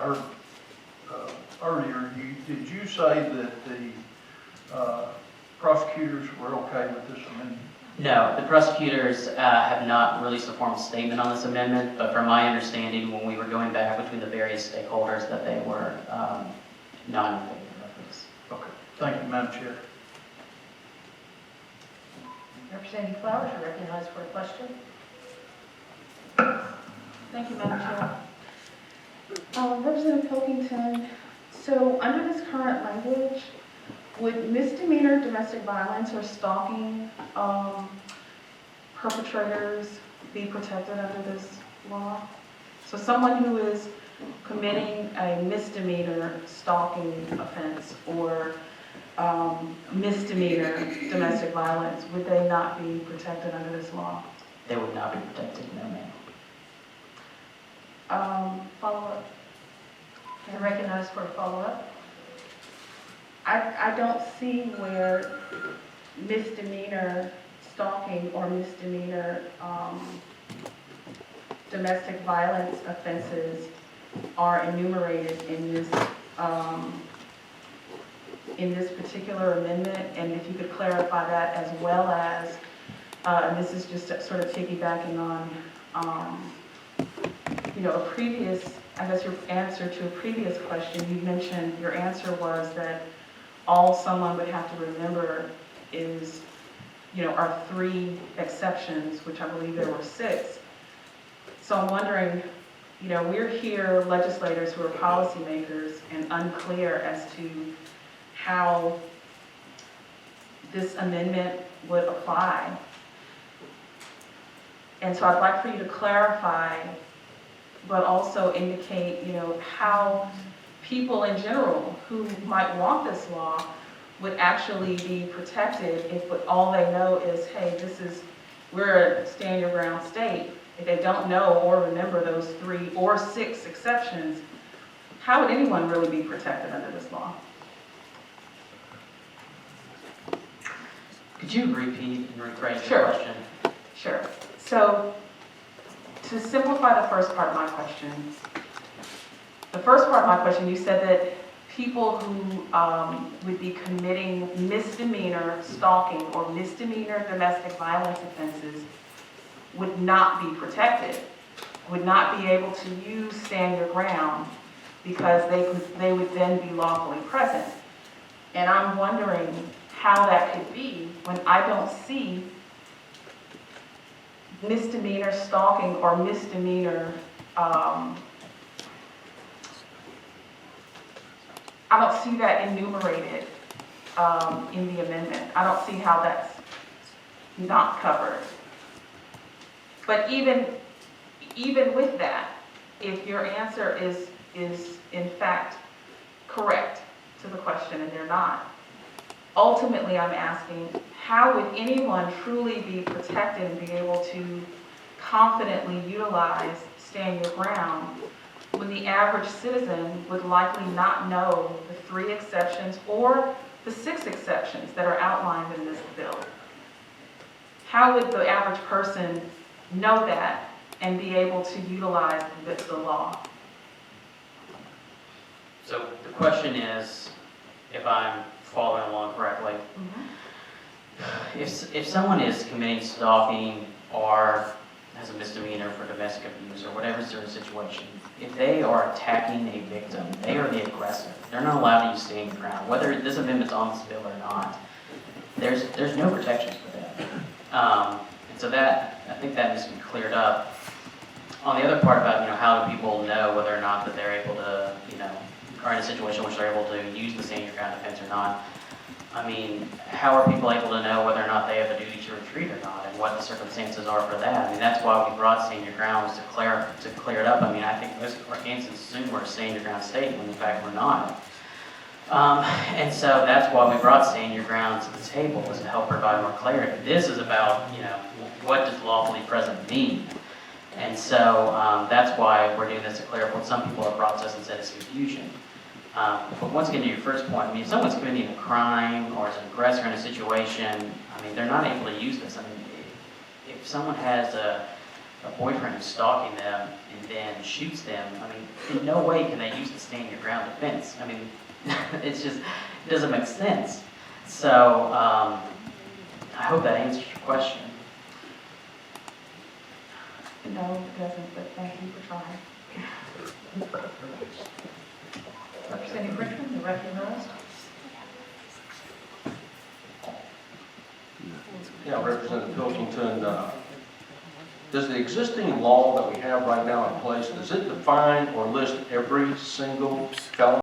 heard earlier, did you say that the prosecutors were okay with this amendment? No, the prosecutors have not released a formal statement on this amendment, but from my understanding, when we were going back between the various stakeholders, that they were not in favor of this. Okay, thank you, Madam Chair. Representative Flowers, you're recognized for a question. Thank you, Madam Chair. Representative Pilkington, so under this current language, would misdemeanor domestic violence or stalking perpetrators be protected under this law? So someone who is committing a misdemeanor stalking offense or misdemeanor domestic violence, would they not be protected under this law? They would not be protected, no ma'am. Follow-up. You're recognized for a follow-up. I don't see where misdemeanor stalking or misdemeanor domestic violence offenses are enumerated in this particular amendment, and if you could clarify that, as well as, and this is just sort of piggybacking on, a previous, I guess your answer to a previous question, you mentioned, your answer was that all someone would have to remember is, are 3 exceptions, which I believe there were 6. So I'm wondering, we're here legislators who are policymakers and unclear as to how this amendment would apply. And so I'd like for you to clarify, but also indicate, how people in general who might want this law would actually be protected if all they know is, hey, we're a stand your ground state. If they don't know or remember those 3 or 6 exceptions, how would anyone really be protected under this law? Could you repeat and rephrase Sure. the question? Sure. So, to simplify the first part of my question, you said that people who would be committing misdemeanor stalking or misdemeanor domestic violence offenses would not be protected, would not be able to use stand your ground because they would then be lawfully present. And I'm wondering how that could be when I don't see misdemeanor stalking or misdemeanor, I don't see that enumerated in the amendment. I don't see how that's not covered. But even with that, if your answer is in fact correct to the question and they're not, ultimately I'm asking, how would anyone truly be protected and be able to confidently utilize stand your ground when the average citizen would likely not know the 3 exceptions or the 6 exceptions that are outlined in this bill? How would the average person know that and be able to utilize the law? So the question is, if I'm following along correctly, if someone is committing stalking or has a misdemeanor for domestic abuse or whatever sort of situation, if they are attacking a victim, they are the aggressor. They're not allowed to use stand your ground. Whether this amendment's on this bill or not, there's no protections for that. And so that, I think that needs to be cleared up. On the other part about, how do people know whether or not that they're able to, are in a situation in which they're able to use the stand your ground defense or not. I mean, how are people able to know whether or not they have a duty to retreat or not, and what the circumstances are for that? I mean, that's why we brought stand your ground, was to clear it up. I mean, I think most Arkansans assume we're a stand your ground state, when in fact we're not. And so that's why we brought stand your ground to the table, was to help provide more clarity. This is about, what does lawfully present mean? And so that's why we're doing this to clear up what some people have brought to us and said is confusion. But once again, to your first point, I mean, if someone's committing a crime or is an aggressor in a situation, I mean, they're not able to use this. I mean, if someone has a a boyfriend who's stalking them and then shoots them, I mean, in no way can they use the stand your ground defense. I mean, it's just, it doesn't make sense. So, I hope that answers your question. No, it doesn't, but thank you for trying. Representative Richmond, you're recognized. Yeah, Representative Pilkington, does the existing law that we have right now in place, does it define or list every single felony